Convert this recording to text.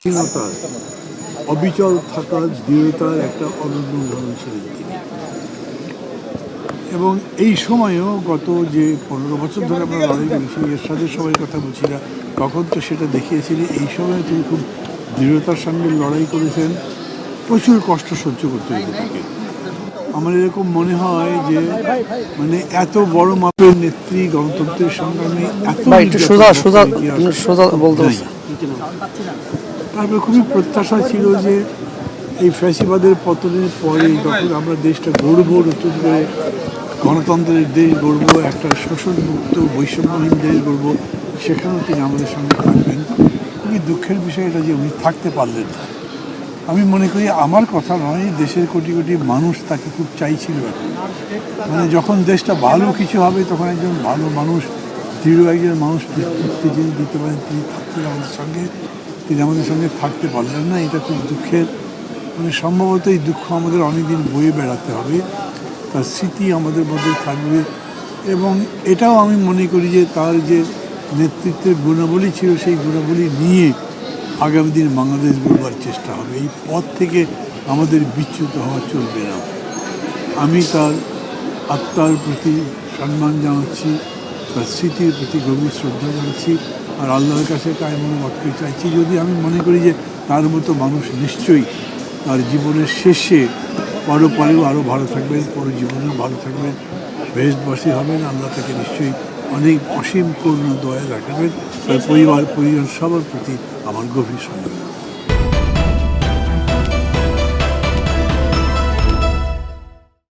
স্বাধীনতার অবিচল থাকার দৃঢ়তার একটা অনন্য উদাহরণ ছিলেন তিনি। এবং এই সময়েও গত যে 15 বছর ধরে আমরা লড়াই করেছি, এরশাদের সময়ের কথা বলছি না, তখন তো সেটা দেখিয়েছিলেন। এই সময় তিনি খুব দৃঢ়তার সঙ্গে লড়াই করেছেন, প্রচুর কষ্ট সহ্য করতে হয়েছে তাকে। আমার এরকম মনে হয় যে মানে এত বড় মাপের নেত্রী, গণতন্ত্রের সংগ্রামী, এত তারপরে খুবই প্রত্যাশা ছিল যে এই ফ্যাসিবাদের পতনের পরে যখন আমরা দেশটা গড়ব, নতুন করে গণতন্ত্রের দেশ গড়ব, একটা শোষণমুক্ত বৈষম্যহীন দেশ গড়ব, সেখানেও তিনি আমাদের সঙ্গে থাকবেন। খুবই দুঃখের বিষয় এটা যে উনি থাকতে পারলেন না। আমি মনে করি আমার কথা নয়, দেশের কোটি কোটি মানুষ তাকে খুব চাইছিল। মানে যখন দেশটা ভালো কিছু হবে তখন একজন ভালো মানুষ, দৃঢ় একজন মানুষ নেতৃত্বে যিনি দিতে পারেন, তিনি থাকতেন আমাদের সঙ্গে। তিনি আমাদের সঙ্গে থাকতে পারলেন না, এটা খুব দুঃখের। মানে সম্ভবত এই দুঃখ আমাদের অনেকদিন বয়ে বেড়াতে হবে, তার স্মৃতি আমাদের মধ্যে থাকবে। এবং এটাও আমি মনে করি যে তার যে নেতৃত্বের গুণাবলী ছিল, সেই গুণাবলী নিয়ে আগামী দিন বাংলাদেশ গড়বার চেষ্টা হবে। এই পথ থেকে আমাদের বিচ্যুত হওয়া চলবে না। আমি তার আত্মার প্রতি সম্মান জানাচ্ছি, তার স্মৃতির প্রতি গভীর শ্রদ্ধা জানাচ্ছি, আর আল্লাহর কাছে কায়মনে বাক্যে চাইছি, যদি আমি মনে করি যে তার মতো মানুষ নিশ্চয়ই তার জীবনের শেষে পরেও আরও ভালো থাকবেন, পরে জীবনেও ভালো থাকবেন, বেহেশতবাসী হবেন। আল্লাহ তাকে নিশ্চয়ই অনেক অসীম করুণা দয়া রাখবেন। তার পরিবার সবার প্রতি আমার গভীর সম্মান।